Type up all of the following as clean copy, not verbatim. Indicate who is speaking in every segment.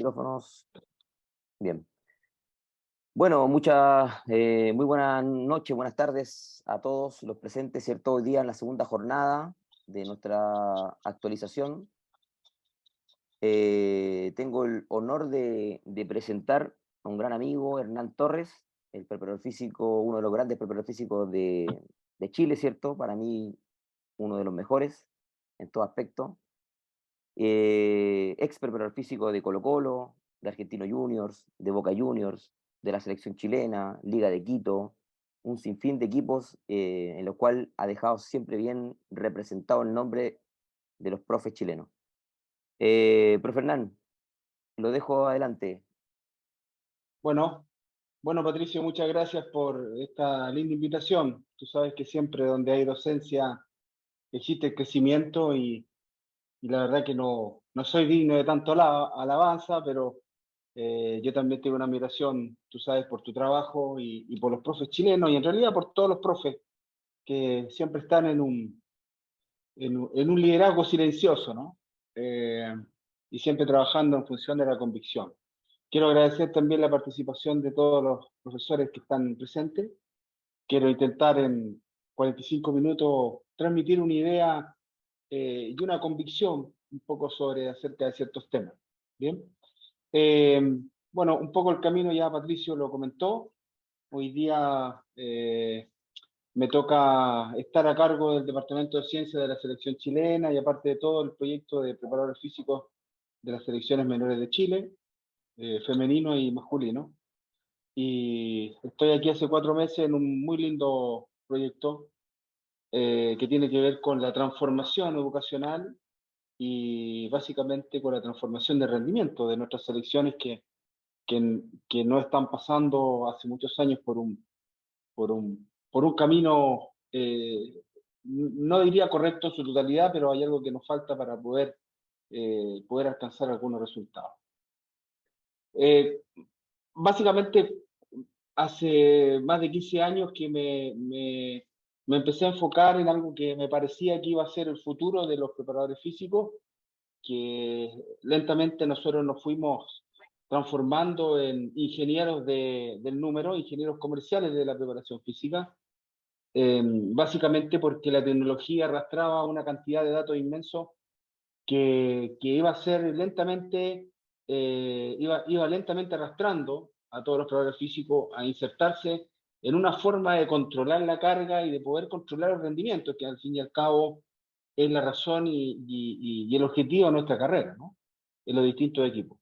Speaker 1: micrófonos. Bien. Bueno, muy buenas noches, buenas tardes a todos los presentes, ¿cierto? Hoy día en la segunda jornada de nuestra actualización. Tengo el honor de presentar a un gran amigo, Hernán Torres, el preparador físico, uno de los grandes preparadores físicos de Chile, ¿cierto? Para mí, uno de los mejores en todo aspecto. Ex preparador físico de Colo-Colo, de Argentino Juniors, de Boca Juniors, de la selección chilena, Liga de Quito, un sinfín de equipos en los cuales ha dejado siempre bien representado el nombre de los profes chilenos. Profe Hernán, lo dejo adelante.
Speaker 2: Bueno, Patricio, muchas gracias por esta linda invitación. Tú sabes que siempre donde hay docencia existe crecimiento y la verdad que no soy digno de tanto alabanza, pero yo también tengo una admiración, tú sabes, por tu trabajo y por los profes chilenos y en realidad por todos los profes que siempre están en un liderazgo silencioso, ¿no? Y siempre trabajando en función de la convicción. Quiero agradecer también la participación de todos los profesores que están presentes. Quiero intentar en 45 minutos transmitir una idea y una convicción un poco acerca de ciertos temas. Bien. Eh, bueno, un poco el camino ya Patricio lo comentó. Hoy día me toca estar a cargo del Departamento de Ciencia de la Selección chilena y aparte de todo el proyecto de preparadores físicos de las selecciones menores de Chile, femenino y masculino. Y estoy aquí hace 4 meses en un muy lindo proyecto que tiene que ver con la transformación educacional y básicamente con la transformación de rendimiento de nuestras selecciones que no están pasando hace muchos años por un camino, no diría correcto en su totalidad, pero hay algo que nos falta para poder alcanzar algunos resultados. Básicamente, hace más de 15 años que me empecé a enfocar en algo que me parecía que iba a ser el futuro de los preparadores físicos, que lentamente nosotros nos fuimos transformando en ingenieros del número, ingenieros comerciales de la preparación física, básicamente porque la tecnología arrastraba una cantidad de datos inmensos que iba a ser lentamente, iba lentamente arrastrando a todos los preparadores físicos a insertarse en una forma de controlar la carga y de poder controlar el rendimiento, que al fin y al cabo es la razón y el objetivo de nuestra carrera, ¿no? En los distintos equipos.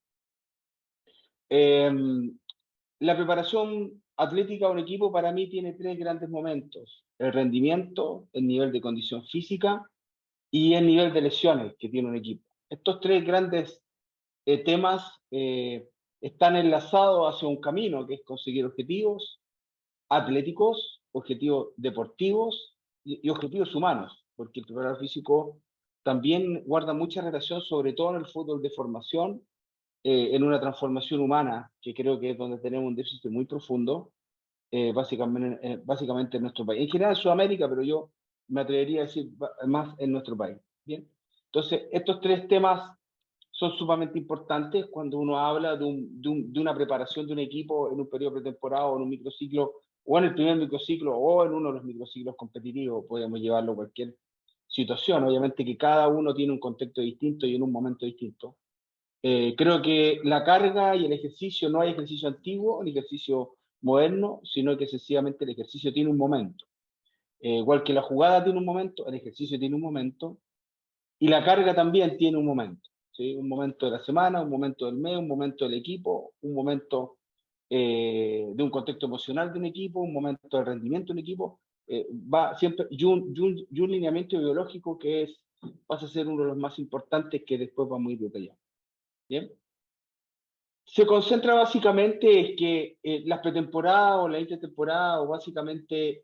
Speaker 2: La preparación atlética de un equipo para mí tiene 3 grandes momentos: el rendimiento, el nivel de condición física y el nivel de lesiones que tiene un equipo. Estos 3 grandes temas están enlazados hacia un camino que es conseguir objetivos atléticos, objetivos deportivos y objetivos humanos, porque el preparador físico también guarda mucha relación, sobre todo en el fútbol de formación, en una transformación humana, que creo que es donde tenemos un déficit muy profundo, básicamente en nuestro país. En general en Sudamérica, pero yo me atrevería a decir más en nuestro país. Bien. Entonces, estos 3 temas son sumamente importantes cuando uno habla de una preparación de un equipo en un periodo pretemporada o en un microciclo, o en el primer microciclo, o en uno de los microciclos competitivos, podemos llevarlo a cualquier situación. Obviamente que cada uno tiene un contexto distinto y en un momento distinto. Creo que la carga y el ejercicio, no hay ejercicio antiguo ni ejercicio moderno, sino que sencillamente el ejercicio tiene un momento. Igual que la jugada tiene un momento, el ejercicio tiene un momento, y la carga también tiene un momento. ¿Sí? Un momento de la semana, un momento del mes, un momento del equipo, un momento de un contexto emocional de un equipo, un momento de rendimiento de un equipo. Va siempre, y un lineamiento biológico que pasa a ser uno de los más importantes, que después vamos a ir detallando. ¿Bien? Se concentra básicamente en que las pretemporadas o la intertemporada, o básicamente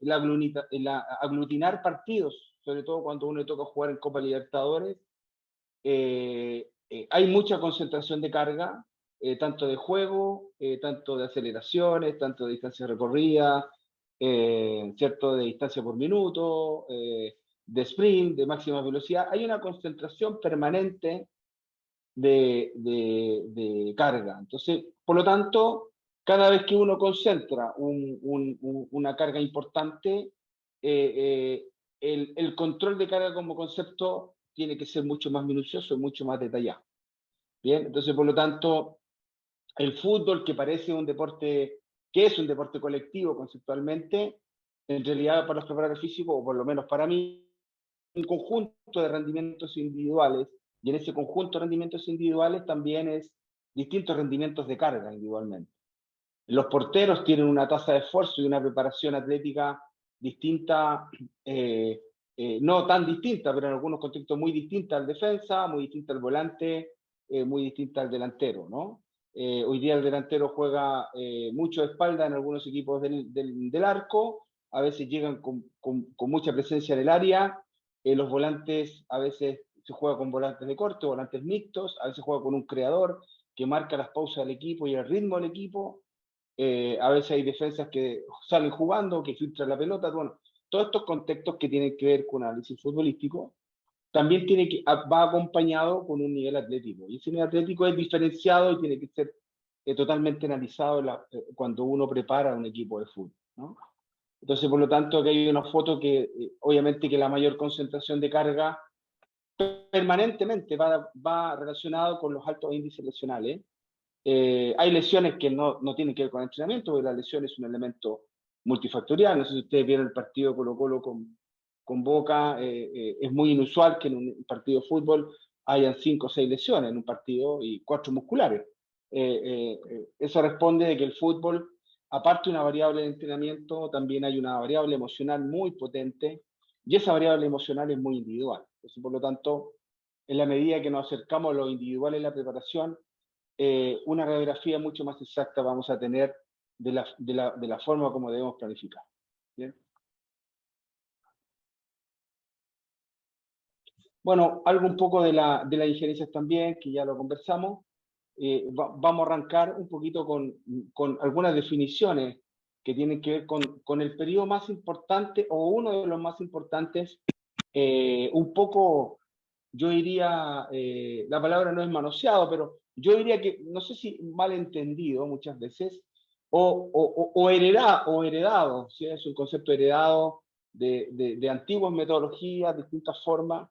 Speaker 2: aglutinar partidos, sobre todo cuando uno le toca jugar en Copa Libertadores, hay mucha concentración de carga, tanto de juego, tanto de aceleraciones, tanto de distancia recorrida, ¿cierto? De distancia por minuto, de sprint, de máxima velocidad. Hay una concentración permanente de carga. Entonces, por lo tanto, cada vez que uno concentra una carga importante, el control de carga como concepto tiene que ser mucho más minucioso y mucho más detallado. Bien, entonces, por lo tanto, el fútbol, que parece un deporte, que es un deporte colectivo conceptualmente, en realidad para los preparadores físicos, o por lo menos para mí, un conjunto de rendimientos individuales, y en ese conjunto de rendimientos individuales también es distintos rendimientos de carga individualmente. Los porteros tienen una tasa de esfuerzo y una preparación atlética distinta, no tan distinta, pero en algunos contextos muy distinta al defensa, muy distinta al volante, muy distinta al delantero, ¿no? Hoy día el delantero juega mucho de espalda en algunos equipos del arco, a veces llegan con mucha presencia en el área, los volantes a veces se juega con volantes de corte, volantes mixtos, a veces juega con un creador que marca las pausas del equipo y el ritmo del equipo. A veces hay defensas que salen jugando, que filtran la pelota. Bueno, todos estos contextos que tienen que ver con análisis futbolístico, también va acompañado con un nivel atlético. Y ese nivel atlético es diferenciado y tiene que ser totalmente analizado cuando uno prepara un equipo de fútbol, ¿no? Entonces, por lo tanto, aquí hay una foto que obviamente que la mayor concentración de carga permanentemente va relacionado con los altos índices lesionales. Hay lesiones que no tienen que ver con el entrenamiento, porque la lesión es un elemento multifactorial. No sé si ustedes vieron el partido Colo-Colo con Boca, es muy inusual que en un partido de fútbol hayan 5 o 6 lesiones en un partido y 4 musculares. Eso responde de que el fútbol, aparte de una variable de entrenamiento, también hay una variable emocional muy potente, y esa variable emocional es muy individual. Entonces, por lo tanto, en la medida que nos acercamos a lo individual en la preparación, una radiografía mucho más exacta vamos a tener de la forma como debemos planificar. ¿Bien? Bueno, algo un poco de las injerencias también, que ya lo conversamos. Vamos a arrancar un poquito con algunas definiciones que tienen que ver con el periodo más importante o uno de los más importantes, un poco, yo diría, la palabra no es manoseado, pero yo diría que, no sé si mal entendido muchas veces, o heredado, ¿sí? Es un concepto heredado de antiguas metodologías, distintas formas,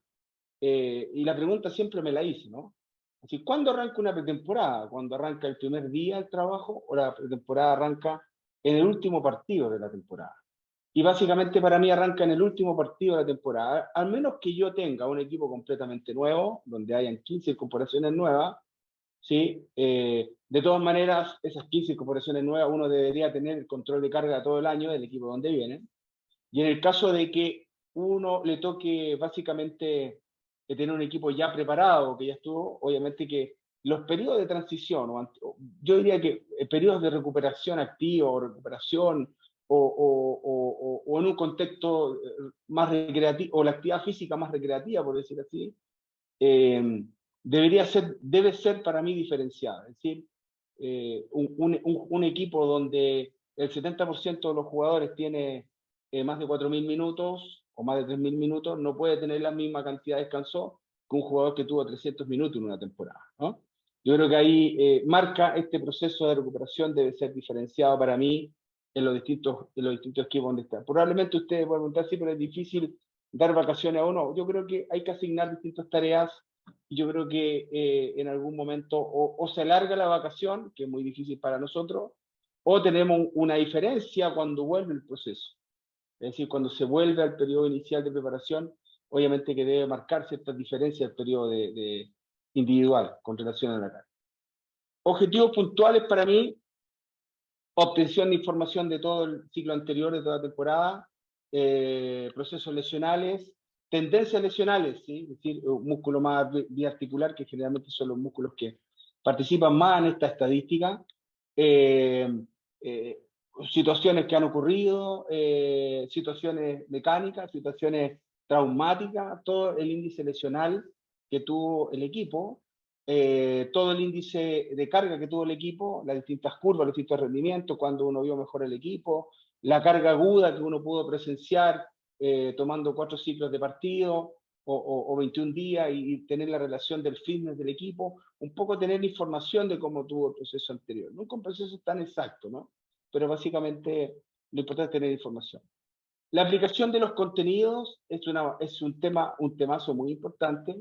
Speaker 2: y la pregunta siempre me la hice, ¿no? Así, ¿cuándo arranca una pretemporada? ¿Cuándo arranca el primer día del trabajo o la pretemporada arranca en el último partido de la temporada? Y básicamente para mí arranca en el último partido de la temporada, al menos que yo tenga un equipo completamente nuevo, donde hayan 15 incorporaciones nuevas, ¿sí? De todas maneras, esas 15 incorporaciones nuevas uno debería tener el control de carga todo el año del equipo donde viene. Y en el caso de que uno le toque básicamente tener un equipo ya preparado, que ya estuvo, obviamente que los periodos de transición, yo diría que periodos de recuperación activa o recuperación o en un contexto más recreativo, o la actividad física más recreativa, por decir así, debe ser para mí diferenciada. Es decir, un equipo donde el 70% de los jugadores tiene más de 4.000 minutos o más de 3.000 minutos, no puede tener la misma cantidad de descanso que un jugador que tuvo 300 minutos en una temporada, ¿no? Yo creo que ahí marca este proceso de recuperación debe ser diferenciado para mí en los distintos equipos donde están. Probablemente ustedes pueden preguntar, sí, pero es difícil dar vacaciones a uno. Yo creo que hay que asignar distintas tareas y yo creo que en algún momento o se alarga la vacación, que es muy difícil para nosotros, o tenemos una diferencia cuando vuelve el proceso. Es decir, cuando se vuelve al periodo inicial de preparación, obviamente que debe marcar ciertas diferencias el periodo de individual con relación a la carga. Objetivos puntuales para mí: obtención de información de todo el ciclo anterior, de toda la temporada, procesos lesionales, tendencias lesionales, ¿sí? Es decir, un músculo más biarticular, que generalmente son los músculos que participan más en esta estadística, situaciones que han ocurrido, situaciones mecánicas, situaciones traumáticas, todo el índice lesional que tuvo el equipo, todo el índice de carga que tuvo el equipo, las distintas curvas, los distintos rendimientos, cuando uno vio mejor el equipo, la carga aguda que uno pudo presenciar tomando 4 ciclos de partido, o 21 días y tener la relación del fitness del equipo, un poco tener información de cómo tuvo el proceso anterior. Nunca un proceso tan exacto, ¿no? Pero básicamente lo importante es tener información. La aplicación de los contenidos es un temazo muy importante,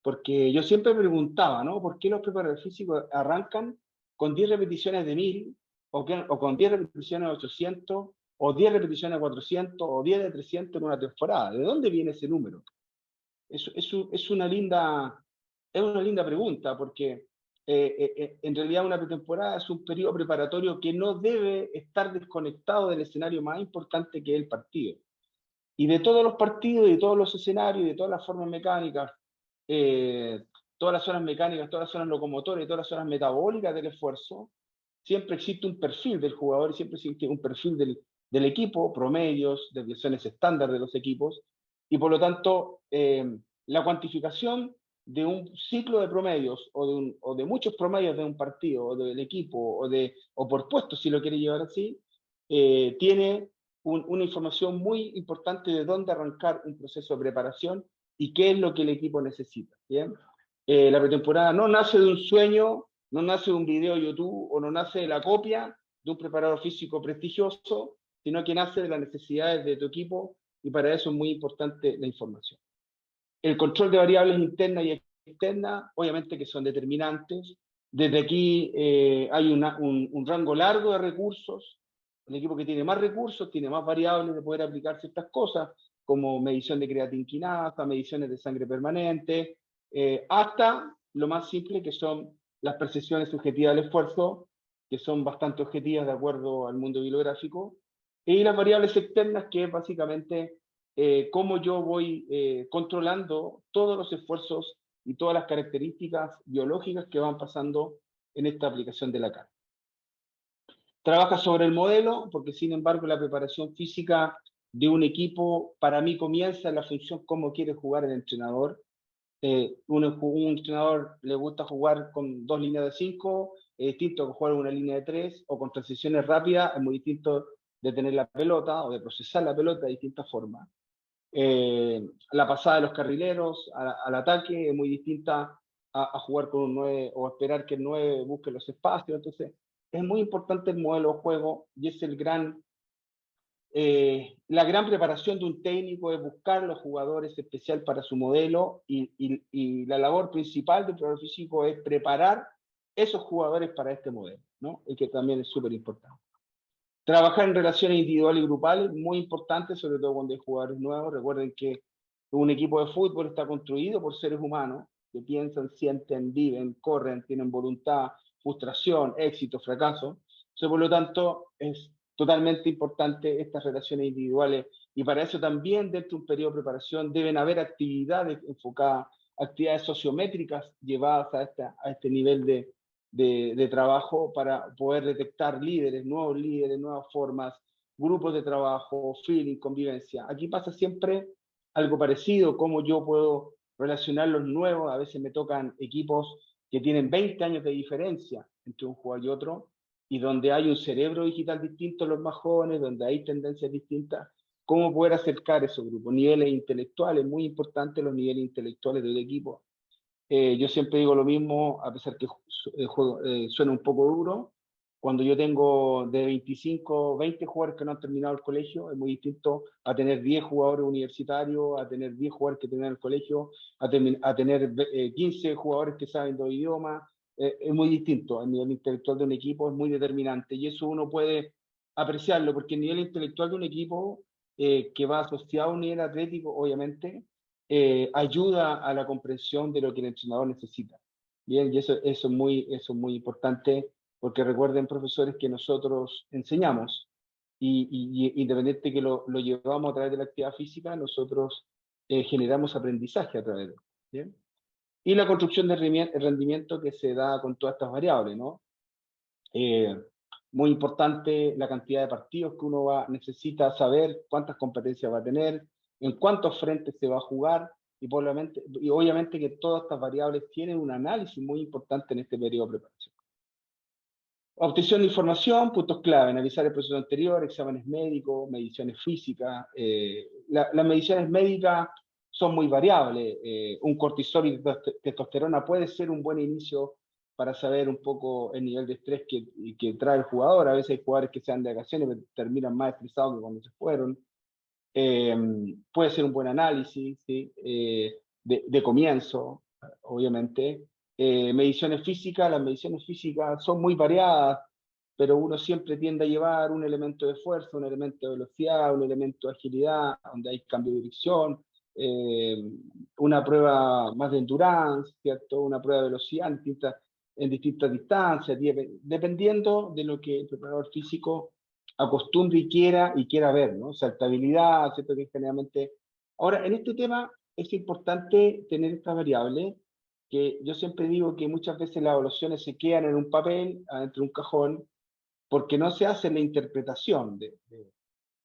Speaker 2: porque yo siempre preguntaba, ¿no? ¿Por qué los preparadores físicos arrancan con 10 repeticiones de 1000, o con 10 repeticiones de 800, o 10 repeticiones de 400, o 10 de 300 en una temporada? ¿De dónde viene ese número? Es una linda pregunta, porque en realidad una pretemporada es un periodo preparatorio que no debe estar desconectado del escenario más importante, que es el partido. Y de todos los partidos, de todos los escenarios, de todas las formas mecánicas, todas las zonas mecánicas, todas las zonas locomotoras y todas las zonas metabólicas del esfuerzo, siempre existe un perfil del jugador y siempre existe un perfil del equipo, promedios, desviaciones estándar de los equipos, y por lo tanto la cuantificación de un ciclo de promedios o de muchos promedios de un partido o del equipo o por puestos, si lo quiere llevar así, tiene una información muy importante de dónde arrancar un proceso de preparación y qué es lo que el equipo necesita. ¿Bien? La pretemporada no nace de un sueño, no nace de un video de YouTube o no nace de la copia de un preparador físico prestigioso, sino que nace de las necesidades de tu equipo, y para eso es muy importante la información. El control de variables internas y externas, obviamente que son determinantes. Desde aquí hay un rango largo de recursos. El equipo que tiene más recursos tiene más variables de poder aplicar ciertas cosas, como medición de creatinquinasa, mediciones de sangre permanente, hasta lo más simple, que son las percepciones subjetivas del esfuerzo, que son bastante objetivas de acuerdo al mundo bibliográfico, y las variables externas, que es básicamente cómo yo voy controlando todos los esfuerzos y todas las características biológicas que van pasando en esta aplicación de la carga. Trabaja sobre el modelo, porque sin embargo la preparación física de un equipo para mí comienza en la función cómo quiere jugar el entrenador. Un entrenador le gusta jugar con 2 líneas de 5, es distinto que jugar una línea de 3, o con transiciones rápidas, es muy distinto de tener la pelota o de procesar la pelota de distintas formas. La pasada de los carrileros al ataque es muy distinta a jugar con un 9 o esperar que el 9 busque los espacios. Entonces es muy importante el modelo de juego, y es la gran preparación de un técnico, es buscar los jugadores especial para su modelo, y la labor principal del preparador físico es preparar esos jugadores para este modelo, ¿no? Y que también es súper importante. Trabajar en relaciones individuales y grupales, muy importante, sobre todo cuando hay jugadores nuevos. Recuerden que un equipo de fútbol está construido por seres humanos que piensan, sienten, viven, corren, tienen voluntad, frustración, éxito, fracaso. Entonces, por lo tanto, es totalmente importante estas relaciones individuales, y para eso también dentro de un periodo de preparación deben haber actividades enfocadas, actividades sociométricas llevadas a este nivel de trabajo, para poder detectar líderes, nuevas formas, grupos de trabajo, feeling, convivencia. Aquí pasa siempre algo parecido, cómo yo puedo relacionar los nuevos. A veces me tocan equipos que tienen 20 años de diferencia entre un jugador y otro, y donde hay un cerebro digital distinto en los más jóvenes, donde hay tendencias distintas. Cómo poder acercar esos grupos, niveles intelectuales, muy importantes los niveles intelectuales del equipo. Yo siempre digo lo mismo, a pesar que suena un poco duro. Cuando yo tengo de 25, 20 jugadores que no han terminado el colegio, es muy distinto a tener 10 jugadores universitarios, a tener 10 jugadores que terminan el colegio, a tener 15 jugadores que saben dos idiomas. Es muy distinto. El nivel intelectual de un equipo es muy determinante, y eso uno puede apreciarlo, porque el nivel intelectual de un equipo que va asociado a un nivel atlético, obviamente, ayuda a la comprensión de lo que el entrenador necesita. Bien, y eso es muy importante, porque recuerden, profesores, que nosotros enseñamos, y independiente que lo llevamos a través de la actividad física, nosotros generamos aprendizaje a través de él. ¿Bien? Y la construcción de rendimiento que se da con todas estas variables, ¿no? Muy importante la cantidad de partidos que uno necesita saber, cuántas competencias va a tener, en cuántos frentes se va a jugar, y obviamente que todas estas variables tienen un análisis muy importante en este periodo de preparación. Obtención de información, puntos clave: analizar el proceso anterior, exámenes médicos, mediciones físicas. Las mediciones médicas son muy variables. Un cortisol y testosterona puede ser un buen inicio para saber un poco el nivel de estrés que trae el jugador. A veces hay jugadores que se dan de vacaciones pero terminan más estresados que cuando se fueron. Puede ser un buen análisis, ¿sí? De comienzo, obviamente. Mediciones físicas, las mediciones físicas son muy variadas, pero uno siempre tiende a llevar un elemento de fuerza, un elemento de velocidad, un elemento de agilidad, donde hay cambio de dirección, una prueba más de endurance, ¿cierto? Una prueba de velocidad en distintas distancias, dependiendo de lo que el preparador físico acostumbre y quiera ver, ¿no? Saltabilidad, ¿cierto? Que generalmente... Ahora, en este tema es importante tener esta variable, que yo siempre digo que muchas veces las evaluaciones se quedan en un papel, adentro de un cajón, porque no se hace la interpretación de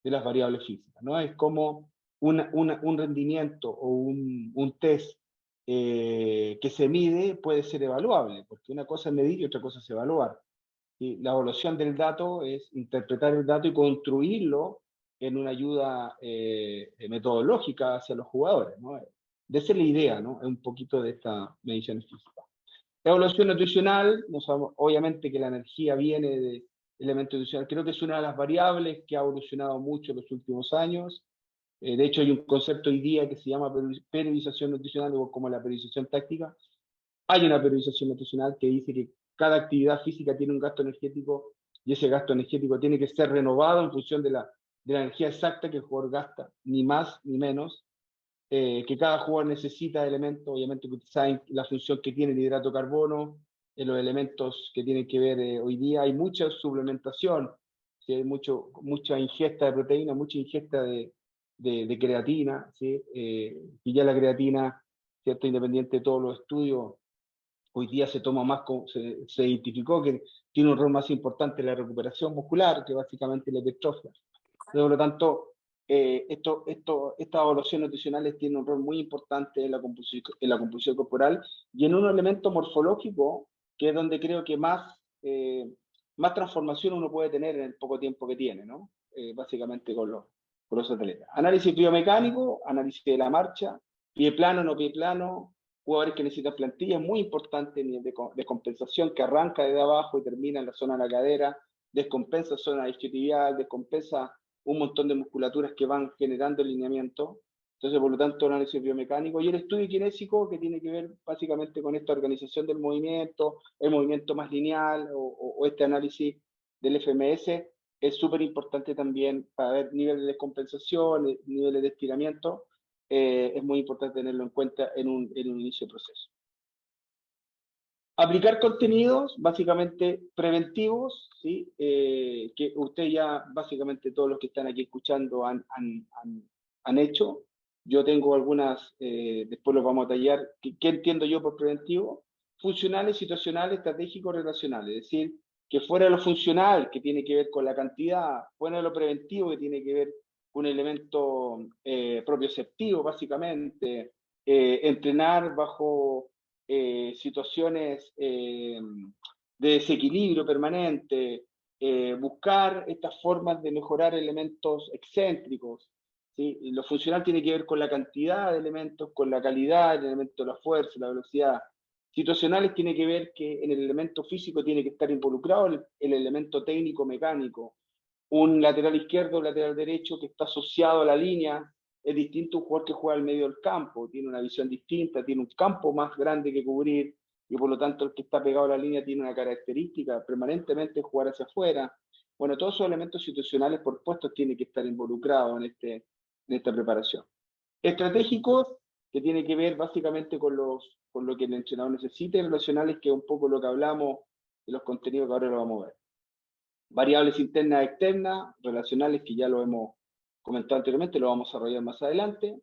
Speaker 2: las variables físicas, ¿no? Es como un rendimiento o un test que se mide puede ser evaluable, porque una cosa es medir y otra cosa es evaluar. Y la evaluación del dato es interpretar el dato y construirlo en una ayuda metodológica hacia los jugadores, ¿no? De esa es la idea, ¿no? Es un poquito de esta medición física. Evaluación nutricional, no sabemos, obviamente que la energía viene de elementos nutricionales. Creo que es una de las variables que ha evolucionado mucho en los últimos años. De hecho, hay un concepto hoy día que se llama periodización nutricional, o como la periodización táctica. Hay una periodización nutricional que dice que cada actividad física tiene un gasto energético y ese gasto energético tiene que ser renovado en función de la energía exacta que el jugador gasta, ni más ni menos. Que cada jugador necesita elementos, obviamente que ustedes saben la función que tiene el hidrato de carbono, los elementos que tienen que ver hoy día. Hay mucha suplementación, ¿sí? Hay mucha ingesta de proteína, mucha ingesta de creatina, ¿sí? Y ya la creatina, ¿cierto? Independiente de todos los estudios, hoy día se toma más, se identificó que tiene un rol más importante en la recuperación muscular, que básicamente la hipertrofia. Por lo tanto, estas evaluaciones nutricionales tienen un rol muy importante en la composición corporal y en un elemento morfológico, que es donde creo que más transformación uno puede tener en el poco tiempo que tiene, ¿no? Básicamente con los atletas. Análisis biomecánico, análisis de la marcha, pie plano, no pie plano, jugadores que necesitan plantilla, es muy importante el nivel de compensación que arranca desde abajo y termina en la zona de la cadera, descompensa zona isquiotibial, descompensa un montón de musculaturas que van generando el lineamiento. Entonces, por lo tanto, análisis biomecánico y el estudio kinésico, que tiene que ver básicamente con esta organización del movimiento, el movimiento más lineal o este análisis del FMS, es súper importante también para ver niveles de descompensación, niveles de estiramiento. Es muy importante tenerlo en cuenta en un inicio de proceso. Aplicar contenidos básicamente preventivos, ¿sí? Que usted ya, básicamente todos los que están aquí escuchando han hecho. Yo tengo algunas, después los vamos a tallar. ¿Qué entiendo yo por preventivo? Funcionales, situacionales, estratégicos, relacionales. Es decir, que fuera de lo funcional, que tiene que ver con la cantidad, fuera de lo preventivo, que tiene que ver con un elemento propioceptivo, básicamente. Entrenar bajo situaciones de desequilibrio permanente, buscar estas formas de mejorar elementos excéntricos, ¿sí? Y lo funcional tiene que ver con la cantidad de elementos, con la calidad, el elemento de la fuerza, la velocidad. Situacionales tiene que ver que en el elemento físico tiene que estar involucrado el elemento técnico-mecánico. Un lateral izquierdo o lateral derecho que está asociado a la línea es distinto a un jugador que juega al medio del campo, tiene una visión distinta, tiene un campo más grande que cubrir y por lo tanto el que está pegado a la línea tiene una característica permanentemente jugar hacia afuera. Bueno, todos esos elementos situacionales por supuesto tienen que estar involucrados en esta preparación. Estratégicos, que tiene que ver básicamente con lo que el entrenador necesita, y relacionales, que es un poco lo que hablamos de los contenidos que ahora lo vamos a ver. Variables internas y externas, relacionales, que ya lo hemos comentado anteriormente, lo vamos a desarrollar más adelante.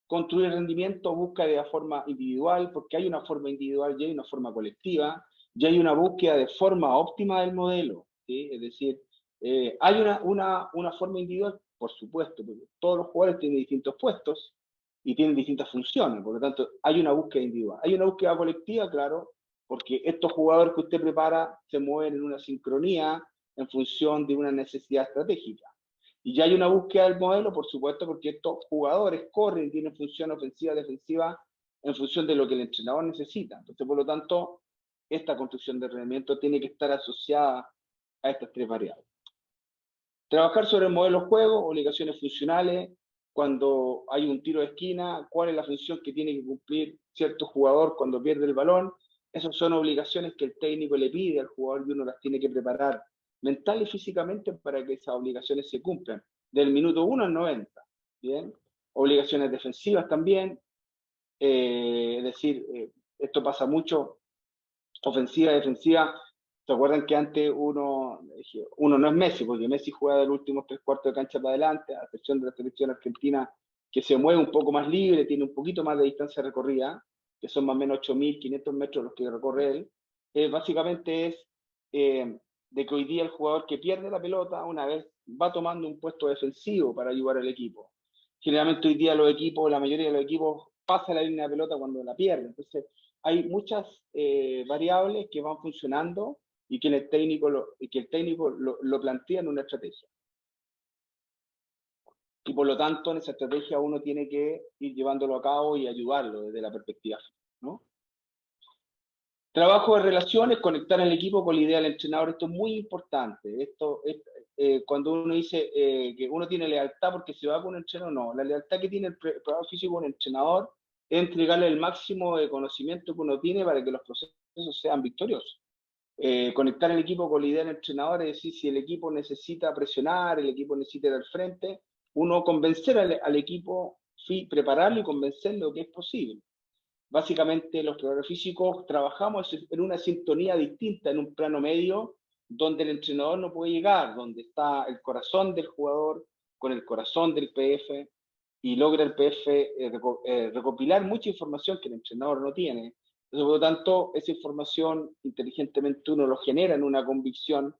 Speaker 2: Construir rendimiento, busca de forma individual, porque hay una forma individual y hay una forma colectiva, y hay una búsqueda de forma óptima del modelo, ¿sí? Es decir, hay una forma individual, por supuesto, porque todos los jugadores tienen distintos puestos y tienen distintas funciones, por lo tanto, hay una búsqueda individual. Hay una búsqueda colectiva, claro, porque estos jugadores que usted prepara se mueven en una sincronía en función de una necesidad estratégica. Y ya hay una búsqueda del modelo, por supuesto, porque estos jugadores corren y tienen función ofensiva, defensiva, en función de lo que el entrenador necesita. Entonces, por lo tanto, esta construcción de rendimiento tiene que estar asociada a estas tres variables. Trabajar sobre el modelo de juego, obligaciones funcionales, cuando hay un tiro de esquina, cuál es la función que tiene que cumplir cierto jugador cuando pierde el balón. Esas son obligaciones que el técnico le pide al jugador y uno las tiene que preparar mental y físicamente para que esas obligaciones se cumplan, del minuto 1 al 90. ¿Bien? Obligaciones defensivas también, es decir, esto pasa mucho, ofensiva, defensiva. ¿Se acuerdan que antes uno no es Messi, porque Messi juega de los últimos 3 cuartos de cancha para adelante, a excepción de la selección argentina, que se mueve un poco más libre, tiene un poquito más de distancia recorrida, que son más o menos 8.500 metros los que recorre él? Básicamente es de que hoy día el jugador que pierde la pelota, una vez va tomando un puesto defensivo para ayudar al equipo. Generalmente hoy día los equipos, la mayoría de los equipos, pasa la línea de pelota cuando la pierde. Entonces, hay muchas variables que van funcionando y que el técnico lo plantea en una estrategia. Y por lo tanto, en esa estrategia uno tiene que ir llevándolo a cabo y ayudarlo desde la perspectiva, ¿no? Trabajo de relaciones, conectar al equipo con la idea del entrenador. Esto es muy importante. Esto es, cuando uno dice que uno tiene lealtad porque se va con un entrenador, no. La lealtad que tiene el preparador físico con el entrenador es entregarle el máximo de conocimiento que uno tiene para que los procesos sean victoriosos. Conectar el equipo con la idea del entrenador, es decir, si el equipo necesita presionar, el equipo necesita ir al frente, uno convencer al equipo, prepararlo y convencerlo que es posible. Básicamente los preparadores físicos trabajamos en una sintonía distinta, en un plano medio, donde el entrenador no puede llegar, donde está el corazón del jugador con el corazón del PF, y logra el PF recopilar mucha información que el entrenador no tiene. Entonces, por lo tanto, esa información inteligentemente uno lo genera en una convicción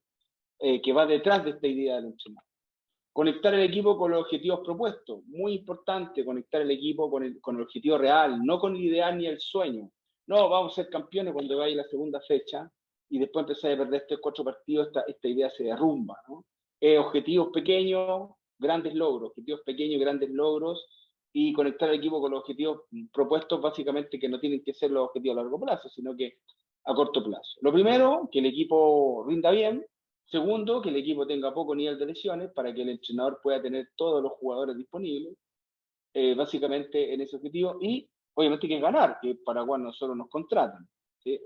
Speaker 2: que va detrás de esta idea del entrenador. Conectar el equipo con los objetivos propuestos, muy importante conectar el equipo con el objetivo real, no con el ideal ni el sueño. No, vamos a ser campeones cuando vaya la segunda fecha y después empezar a perder 3, 4 partidos, esta idea se derrumba, ¿no? Objetivos pequeños, grandes logros, objetivos pequeños, grandes logros, y conectar el equipo con los objetivos propuestos, básicamente que no tienen que ser los objetivos a largo plazo, sino que a corto plazo. Lo primero, que el equipo rinda bien. Segundo, que el equipo tenga poco nivel de lesiones para que el entrenador pueda tener todos los jugadores disponibles, básicamente en ese objetivo. Y obviamente que ganar, que para cuando nosotros nos contratan. ¿Sí?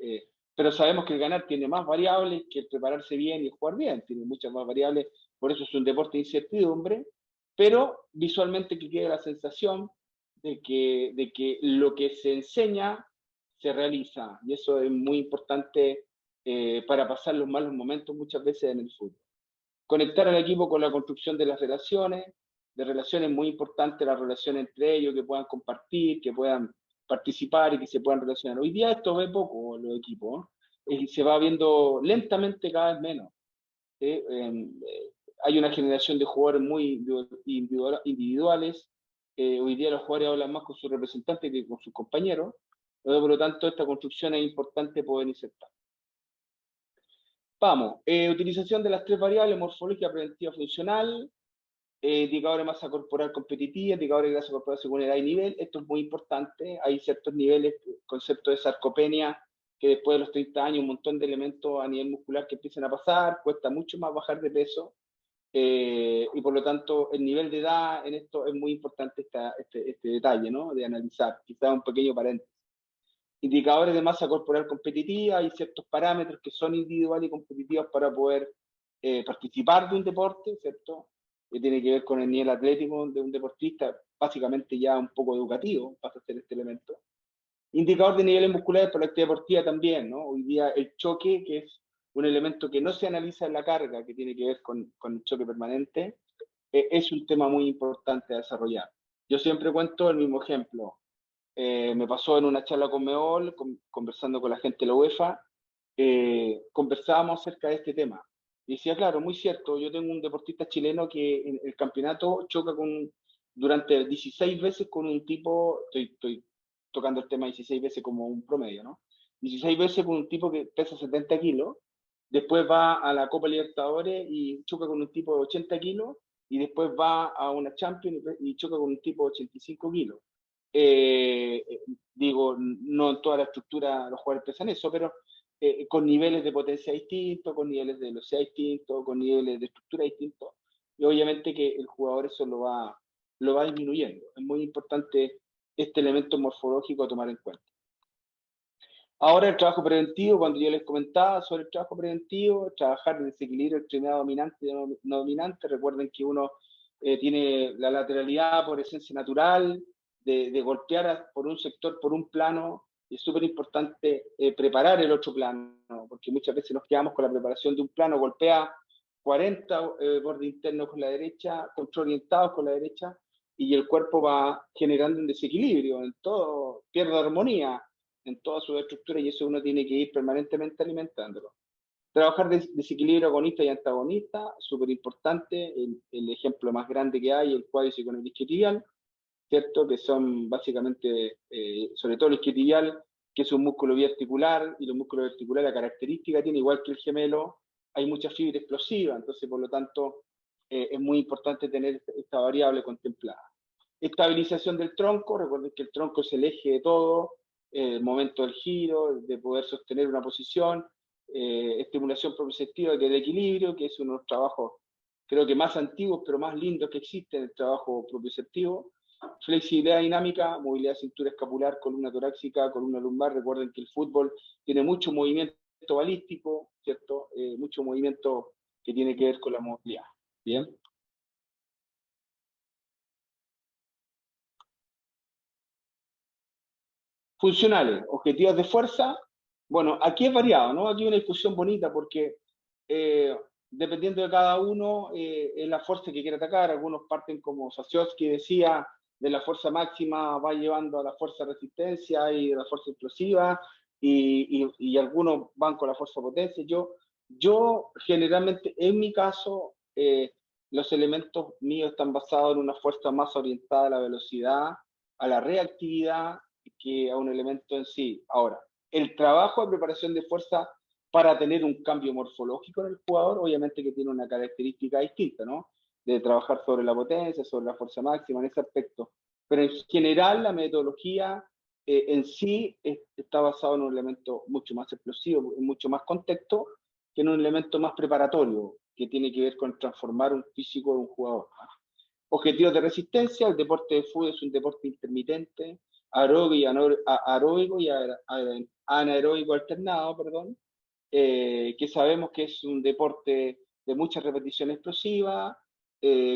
Speaker 2: Pero sabemos que el ganar tiene más variables que el prepararse bien y jugar bien, tiene muchas más variables, por eso es un deporte de incertidumbre, pero visualmente que quede la sensación de que lo que se enseña se realiza, y eso es muy importante para pasar los malos momentos muchas veces en el fútbol. Conectar al equipo con la construcción de las relaciones, muy importante las relaciones entre ellos, que puedan compartir, que puedan participar y que se puedan relacionar. Hoy día esto ve poco los equipos, y se va viendo lentamente cada vez menos. Hay una generación de jugadores muy individuales. Hoy día los jugadores hablan más con sus representantes que con sus compañeros. Por lo tanto, esta construcción es importante poder insertar. Vamos, utilización de las tres variables: morfología, preventiva, funcional, indicadores de masa corporal competitiva, indicadores de grasa corporal según edad y nivel. Esto es muy importante. Hay ciertos niveles, concepto de sarcopenia, que después de los 30 años un montón de elementos a nivel muscular que empiezan a pasar, cuesta mucho más bajar de peso, y por lo tanto el nivel de edad en esto es muy importante, este detalle, ¿no? De analizar, quizás un pequeño paréntesis. Indicadores de masa corporal competitiva, hay ciertos parámetros que son individuales y competitivos para poder participar de un deporte, ¿cierto? Que tiene que ver con el nivel atlético de un deportista, básicamente ya un poco educativo, pasa a ser este elemento. Indicador de niveles musculares para la actividad deportiva también, ¿no? Hoy día el choque, que es un elemento que no se analiza en la carga, que tiene que ver con el choque permanente, es un tema muy importante a desarrollar. Yo siempre cuento el mismo ejemplo. Me pasó en una charla con MEOL, conversando con la gente de la UEFA, conversábamos acerca de este tema. Y decía, claro, muy cierto, yo tengo un deportista chileno que en el campeonato choca durante 16 veces con un tipo, estoy tocando el tema 16 veces como un promedio, ¿no? 16 veces con un tipo que pesa 70 kilos, después va a la Copa Libertadores y choca con un tipo de 80 kilos, y después va a una Champions y choca con un tipo de 85 kilos. Digo, no en toda la estructura los jugadores pesan eso, pero con niveles de potencia distintos, con niveles de velocidad distintos, con niveles de estructura distintos, y obviamente que el jugador eso lo va disminuyendo. Es muy importante este elemento morfológico a tomar en cuenta. Ahora el trabajo preventivo, cuando yo les comentaba sobre el trabajo preventivo, trabajar en desequilibrio extremidad dominante y no dominante, recuerden que uno tiene la lateralidad por esencia natural, de golpear por un sector, por un plano, y es súper importante preparar el otro plano, porque muchas veces nos quedamos con la preparación de un plano, golpea 40 bordes internos con la derecha, control orientados con la derecha, y el cuerpo va generando un desequilibrio, en todo, pierde armonía en toda su estructura, y eso uno tiene que ir permanentemente alimentándolo. Trabajar desequilibrio agonista y antagonista, súper importante, el ejemplo más grande que hay, el cuádriceps con el isquiotibial, ¿cierto? Que son básicamente, sobre todo el isquiotibial, que es un músculo biarticular, y los músculos biarticulares la característica tiene, igual que el gemelo, hay mucha fibra explosiva, entonces por lo tanto es muy importante tener esta variable contemplada. Estabilización del tronco, recuerden que el tronco es el eje de todo, el momento del giro, de poder sostener una posición, estimulación proprioceptiva del equilibrio, que es uno de los trabajos creo que más antiguos, pero más lindos que existen, el trabajo proprioceptivo. Flexibilidad dinámica, movilidad cintura escapular, columna torácica, columna lumbar. Recuerden que el fútbol tiene mucho movimiento balístico, ¿cierto? Mucho movimiento que tiene que ver con la movilidad. Bien. Funcionales, objetivos de fuerza. Bueno, aquí es variado, ¿no? Aquí hay una discusión bonita porque dependiendo de cada uno, es la fuerza que quiere atacar. Algunos parten como Sassiowski decía, de la fuerza máxima va llevando a la fuerza de resistencia y de la fuerza explosiva, y algunos van con la fuerza potencia. Yo generalmente, en mi caso, los elementos míos están basados en una fuerza más orientada a la velocidad, a la reactividad, que a un elemento en sí. Ahora, el trabajo de preparación de fuerza para tener un cambio morfológico en el jugador, obviamente que tiene una característica distinta, ¿no? De trabajar sobre la potencia, sobre la fuerza máxima, en ese aspecto. Pero en general la metodología en sí está basada en un elemento mucho más explosivo, en mucho más contexto, que en un elemento más preparatorio, que tiene que ver con transformar un físico de un jugador. Objetivos de resistencia, el deporte de fútbol es un deporte intermitente, aeróbico y anaeróbico alternado, perdón, que sabemos que es un deporte de muchas repeticiones explosivas,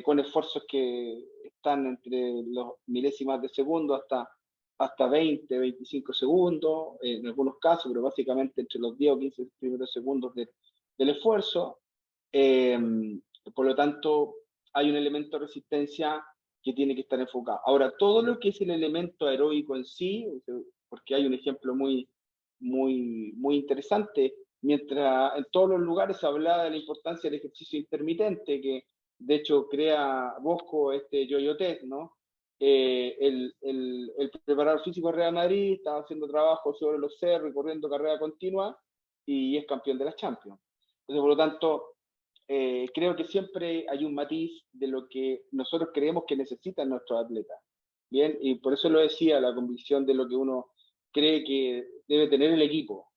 Speaker 2: con esfuerzos que están entre los milésimas de segundo hasta 20, 25 segundos, en algunos casos, pero básicamente entre los 10 o 15 primeros segundos del esfuerzo. Por lo tanto, hay un elemento de resistencia que tiene que estar enfocado. Ahora, todo lo que es el elemento aeróbico en sí, porque hay un ejemplo muy interesante, mientras en todos los lugares se hablaba de la importancia del ejercicio intermitente, que de hecho crea Bosco este yo-yo test, ¿no? El preparador físico de Real Madrid estaba haciendo trabajo sobre los cerros, corriendo carrera continua, y es campeón de la Champions. Entonces, por lo tanto, creo que siempre hay un matiz de lo que nosotros creemos que necesitan nuestros atletas. Bien, y por eso lo decía, la convicción de lo que uno cree que debe tener el equipo.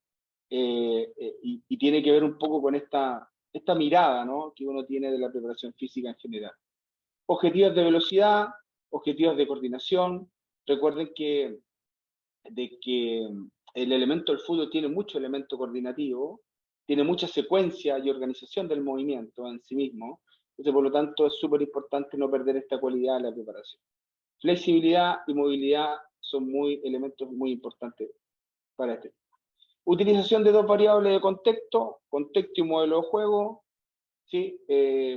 Speaker 2: Y tiene que ver un poco con esta mirada, ¿no?, que uno tiene de la preparación física en general. Objetivos de velocidad, objetivos de coordinación. Recuerden que el elemento del fútbol tiene mucho elemento coordinativo, tiene mucha secuencia y organización del movimiento en sí mismo. Entonces, por lo tanto, es súper importante no perder esta cualidad de la preparación. Flexibilidad y movilidad son elementos muy importantes para este. Utilización de dos variables de contexto y modelo de juego, ¿sí?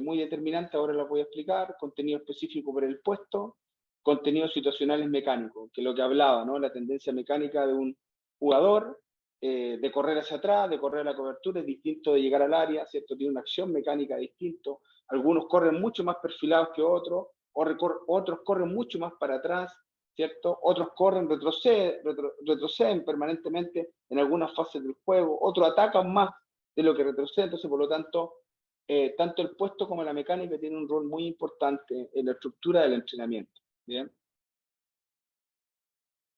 Speaker 2: Muy determinante, ahora las voy a explicar. Contenido específico para el puesto, contenidos situacionales mecánicos, que es lo que hablaba, ¿no? La tendencia mecánica de un jugador, de correr hacia atrás, de correr a la cobertura, es distinto de llegar al área, ¿cierto? Tiene una acción mecánica distinta. Algunos corren mucho más perfilados que otros, otros corren mucho más para atrás, ¿cierto? Otros corren, retroceden permanentemente en algunas fases del juego, otros atacan más de lo que retroceden. Entonces, por lo tanto, tanto el puesto como la mecánica tienen un rol muy importante en la estructura del entrenamiento. ¿Bien?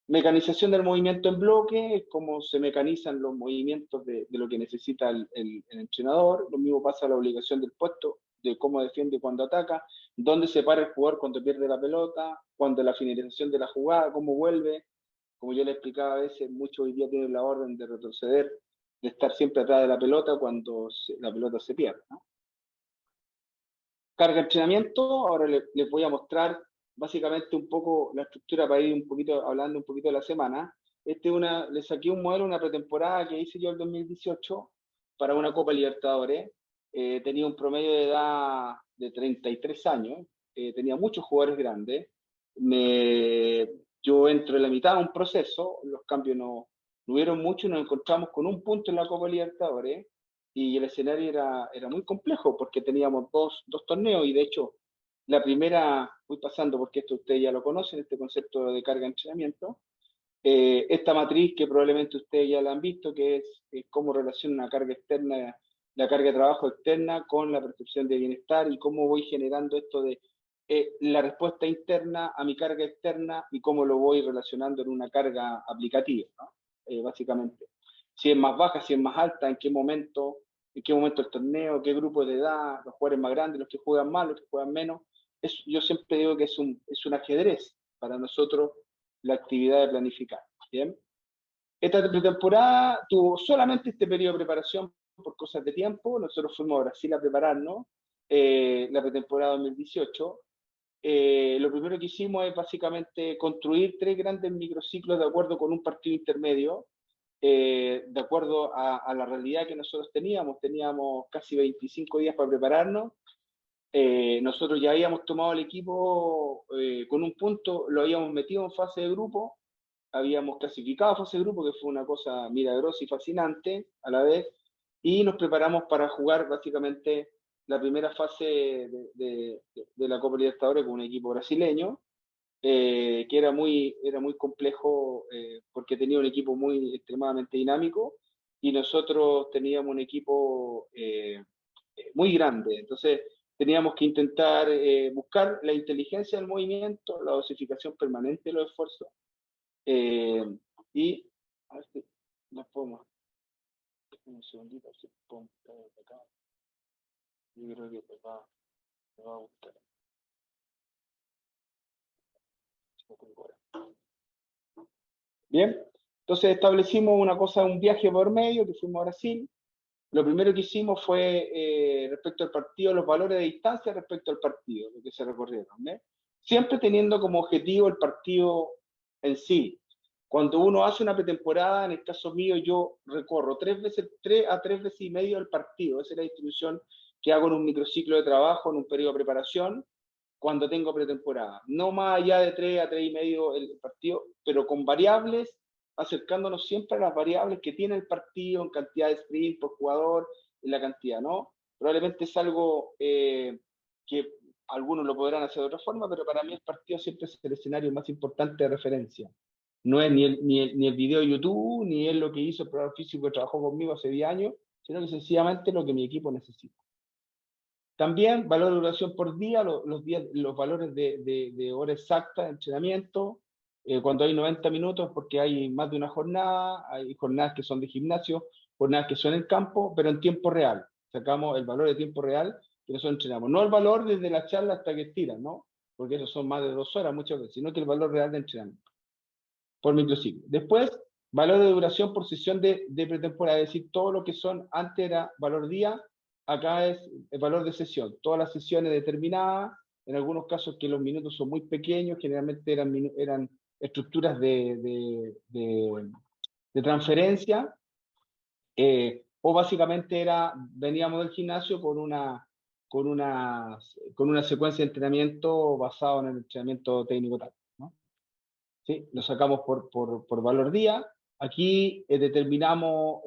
Speaker 2: Mecanización del movimiento en bloque, es cómo se mecanizan los movimientos de lo que necesita el entrenador. Lo mismo pasa a la obligación del puesto, de cómo defiende cuando ataca, dónde se para el jugador cuando pierde la pelota, cuando la finalización de la jugada, cómo vuelve. Como yo le explicaba a veces, muchos hoy día tienen la orden de retroceder, de estar siempre atrás de la pelota cuando la pelota se pierde, ¿no? Carga de entrenamiento, ahora les voy a mostrar básicamente un poco la estructura para ir un poquito hablando un poquito de la semana. Le saqué un modelo, una pretemporada que hice yo el 2018 para una Copa Libertadores. Tenía un promedio de edad de 33 años, tenía muchos jugadores grandes. Yo entro en la mitad de un proceso, los cambios no hubieron mucho y nos encontramos con un punto en la Copa Libertadores y el escenario era muy complejo porque teníamos dos torneos y de hecho la primera, voy pasando porque esto ustedes ya lo conocen, este concepto de carga de entrenamiento, esta matriz que probablemente ustedes ya la han visto, que es cómo relaciona una carga externa, la carga de trabajo externa con la percepción de bienestar y cómo voy generando esto de la respuesta interna a mi carga externa y cómo lo voy relacionando en una carga aplicativa, ¿no? Básicamente. Si es más baja, si es más alta, en qué momento el torneo, qué grupo de edad, los jugadores más grandes, los que juegan más, los que juegan menos. Yo siempre digo que es un ajedrez para nosotros la actividad de planificar. ¿Bien? Esta pretemporada tuvo solamente este periodo de preparación por cosas de tiempo. Nosotros fuimos a Brasil a prepararnos la pretemporada 2018. Lo primero que hicimos es básicamente construir 3 grandes microciclos de acuerdo con un partido intermedio, de acuerdo a la realidad que nosotros teníamos. Teníamos casi 25 días para prepararnos. Nosotros ya habíamos tomado el equipo con un punto, lo habíamos metido en fase de grupo, habíamos clasificado a fase de grupo, que fue una cosa milagrosa y fascinante a la vez, y nos preparamos para jugar básicamente la primera fase de la Copa Libertadores con un equipo brasileño, que era muy complejo porque tenía un equipo muy extremadamente dinámico y nosotros teníamos un equipo muy grande. Entonces teníamos que intentar buscar la inteligencia del movimiento, la dosificación permanente de los esfuerzos y a ver si nos podemos un segundito, si podemos acá. Yo creo que te va a gustar. Bien, entonces establecimos una cosa, un viaje por medio, que fuimos a Brasil. Lo primero que hicimos fue, respecto al partido, los valores de distancia respecto al partido, lo que se recorrieron, ¿eh? Siempre teniendo como objetivo el partido en sí. Cuando uno hace una pretemporada, en el caso mío, yo recorro 3 a 3 veces y medio el partido. Esa es la distribución que hago en un microciclo de trabajo, en un periodo de preparación, cuando tengo pretemporada. No más allá de 3 a 3 y medio el partido, pero con variables, acercándonos siempre a las variables que tiene el partido en cantidad de sprint por jugador, en la cantidad, ¿no? Probablemente es algo que algunos lo podrán hacer de otra forma, pero para mí el partido siempre es el escenario más importante de referencia. No es ni el video de YouTube, ni es lo que hizo el preparador físico que trabajó conmigo hace 10 años, sino que sencillamente lo que mi equipo necesita. También valor de duración por día, los valores de hora exacta de entrenamiento, cuando hay 90 minutos, porque hay más de una jornada, hay jornadas que son de gimnasio, jornadas que son en campo, pero en tiempo real. Sacamos el valor de tiempo real que nosotros entrenamos. No el valor desde la charla hasta que estiran, ¿no? Porque eso son más de 2 horas muchas veces, sino que el valor real de entrenamiento por microciclo. Después, valor de duración por sesión de pretemporada, es decir, todo lo que son, antes era valor día, acá es el valor de sesión. Todas las sesiones determinadas, en algunos casos que los minutos son muy pequeños, generalmente eran estructuras de transferencia, o básicamente veníamos del gimnasio con una secuencia de entrenamiento basado en el entrenamiento técnico táctico, ¿no? ¿Sí? Lo sacamos por valor día. Aquí determinamos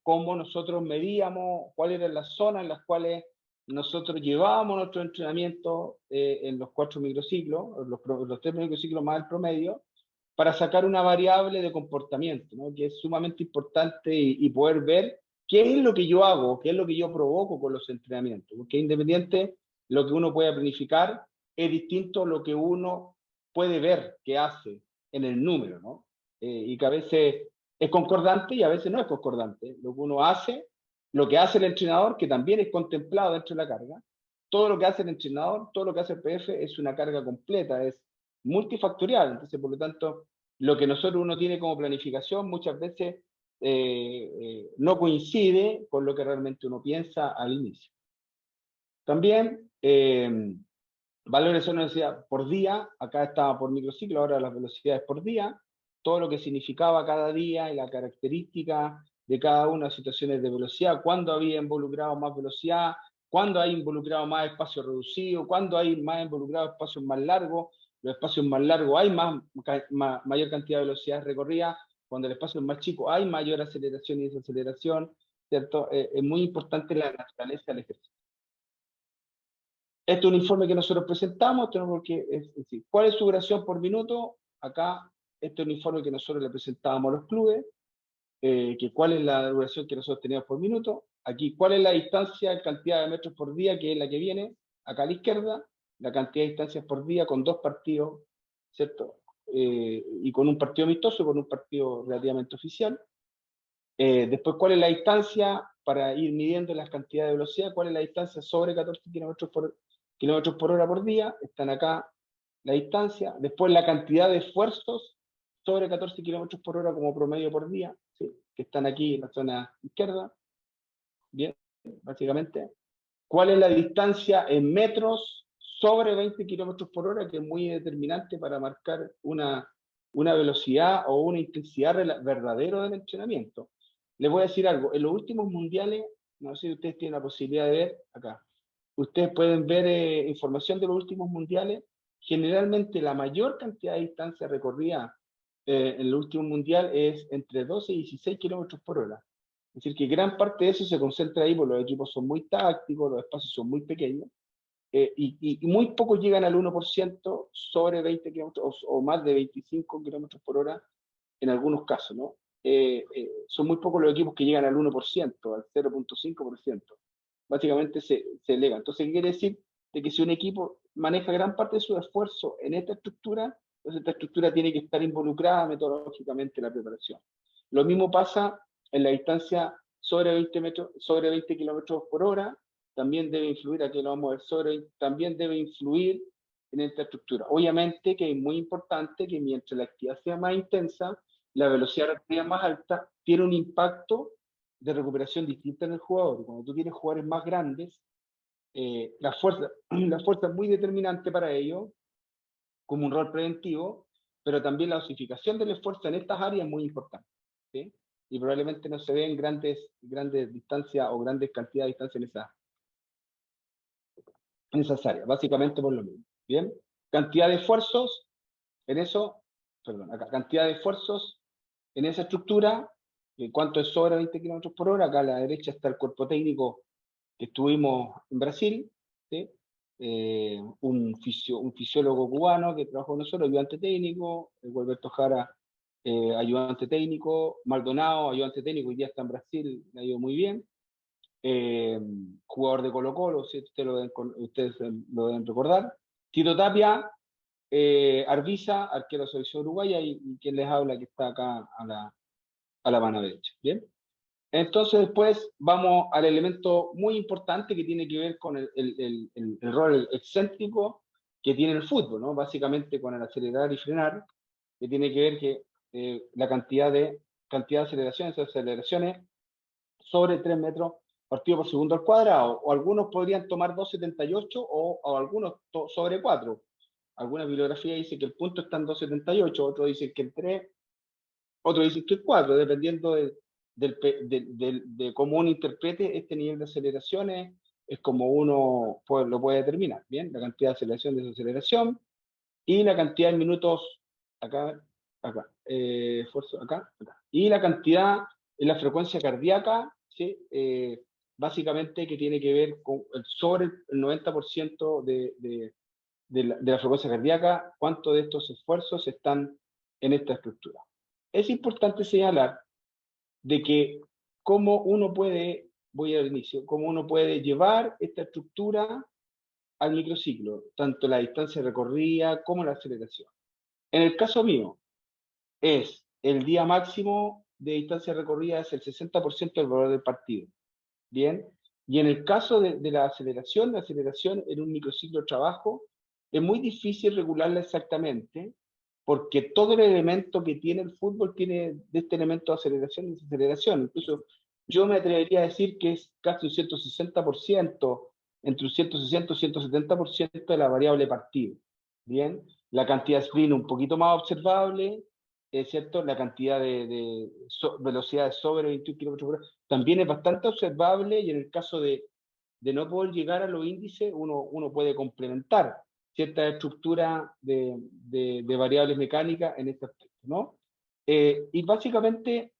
Speaker 2: cómo nosotros medíamos, cuáles eran las zonas en las cuales nosotros llevábamos nuestro entrenamiento en los 4 microciclos, los 3 microciclos más el promedio, para sacar una variable de comportamiento, ¿no? Que es sumamente importante y poder ver ¿qué es lo que yo hago? ¿Qué es lo que yo provoco con los entrenamientos? Porque independiente, lo que uno puede planificar es distinto a lo que uno puede ver que hace en el número, ¿no? Y que a veces es concordante y a veces no es concordante. Lo que uno hace, lo que hace el entrenador, que también es contemplado dentro de la carga, todo lo que hace el entrenador, todo lo que hace el PF es una carga completa, es multifactorial. Entonces, por lo tanto, lo que nosotros uno tiene como planificación muchas veces no coincide con lo que realmente uno piensa al inicio. También, valores de velocidad por día, acá estaba por microciclo, ahora las velocidades por día, todo lo que significaba cada día y la característica de cada una de las situaciones de velocidad, cuándo había involucrado más velocidad, cuándo hay involucrado más espacio reducido, cuándo hay más involucrado espacios más largos, los espacios más largos hay mayor cantidad de velocidades recorridas, cuando el espacio es más chico hay mayor aceleración y desaceleración, ¿cierto? Es muy importante la naturaleza del ejercicio. Este es un informe que nosotros presentamos, es decir, ¿cuál es su duración por minuto? Acá, este es un informe que nosotros le presentábamos a los clubes, que cuál es la duración que nosotros teníamos por minuto. Aquí, cuál es la distancia, cantidad de metros por día, que es la que viene, acá a la izquierda, la cantidad de distancias por día con 2 partidos, ¿cierto? Y con un partido amistoso, con un partido relativamente oficial. Después, ¿cuál es la distancia para ir midiendo las cantidades de velocidad? ¿Cuál es la distancia sobre 14 kilómetros por hora por día? Están acá la distancia. Después, la cantidad de esfuerzos sobre 14 kilómetros por hora como promedio por día, ¿sí? Que están aquí en la zona izquierda. Bien, básicamente. ¿Cuál es la distancia en metros sobre 20 kilómetros por hora? Que es muy determinante para marcar una velocidad o una intensidad verdadera del entrenamiento. Les voy a decir algo, en los últimos mundiales, no sé si ustedes tienen la posibilidad de ver acá, ustedes pueden ver información de los últimos mundiales, generalmente la mayor cantidad de distancia recorrida en el último mundial es entre 12 y 16 kilómetros por hora. Es decir, que gran parte de eso se concentra ahí, porque los equipos son muy tácticos, los espacios son muy pequeños, y muy pocos llegan al 1% sobre 20 kilómetros o más de 25 kilómetros por hora en algunos casos, ¿no? Son muy pocos los equipos que llegan al 1%, al 0,5%. Básicamente se eleva. Entonces, ¿qué quiere decir? De que si un equipo maneja gran parte de su esfuerzo en esta estructura, entonces esta estructura tiene que estar involucrada metodológicamente en la preparación. Lo mismo pasa en la distancia sobre 20 kilómetros por hora, también debe influir, aquí lo vamos a ver, también debe influir en esta estructura. Obviamente que es muy importante que mientras la actividad sea más intensa, la velocidad recorrida más alta tiene un impacto de recuperación distinta en el jugador. Cuando tú tienes jugadores más grandes, la fuerza es muy determinante para ellos, como un rol preventivo, pero también la dosificación del esfuerzo en estas áreas es muy importante, ¿sí? Y probablemente no se ven grandes distancias o grandes cantidades de distancia en esas áreas, básicamente por lo mismo. Bien, cantidad de esfuerzos en eso, perdón, acá, cantidad de esfuerzos en esa estructura, cuánto es sobre 20 kilómetros por hora. Acá a la derecha está el cuerpo técnico que estuvimos en Brasil, ¿sí? Un fisiólogo cubano que trabajó con nosotros, ayudante técnico, Gualberto Jara, ayudante técnico, Maldonado, ayudante técnico, hoy día está en Brasil, le ha ido muy bien. Jugador de Colo-Colo, ¿sí? Ustedes lo deben recordar. Tito Tapia, Arbiza, arquero de la selección uruguaya, y quien les habla que está acá a la mano derecha. Bien. Entonces después vamos al elemento muy importante que tiene que ver con el rol excéntrico que tiene el fútbol, ¿no? Básicamente con el acelerar y frenar, que tiene que ver que la cantidad de aceleraciones sobre 3 metros partido por segundo al cuadrado, o algunos podrían tomar 2,78 o algunos sobre 4. Alguna bibliografía dice que el punto está en 2,78, otros dicen que el 3, otros dicen que el 4, dependiendo de cómo uno interprete este nivel de aceleraciones, es como uno lo puede determinar, ¿bien? La cantidad de aceleración, desaceleración, y la cantidad de minutos, acá, esfuerzo, acá. Y la cantidad en la frecuencia cardíaca, ¿sí? Básicamente que tiene que ver con sobre el 90% de la frecuencia cardíaca, cuánto de estos esfuerzos están en esta estructura. Es importante señalar de que cómo uno puede, voy al inicio, cómo uno puede llevar esta estructura al microciclo, tanto la distancia recorrida como la aceleración. En el caso mío, es el día máximo de distancia recorrida es el 60% del valor del partido. Bien, y en el caso de la aceleración en un microciclo de trabajo es muy difícil regularla exactamente, porque todo el elemento que tiene el fútbol tiene de este elemento de aceleración y desaceleración. Incluso yo me atrevería a decir que es casi un 160%, entre un 160 y 170% de la variable partido. Bien, la cantidad de sprint un poquito más observable, es cierto, la cantidad de velocidad de sobre 21 km por hora también es bastante observable, y en el caso de no poder llegar a los índices, uno puede complementar cierta estructura de variables mecánicas en este aspecto, ¿no? Y básicamente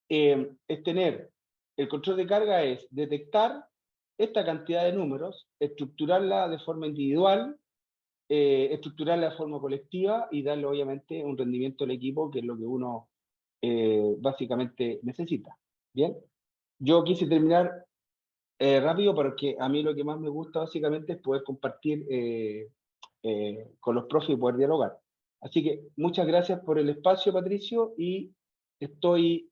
Speaker 2: es tener el control de carga, es detectar esta cantidad de números, estructurarla de forma individual, estructurarla de forma colectiva y darle obviamente un rendimiento al equipo, que es lo que uno básicamente necesita. Bien, yo quise terminar rápido porque a mí lo que más me gusta básicamente es poder compartir con los profes y poder dialogar. Así que muchas gracias por el espacio, Patricio, y estoy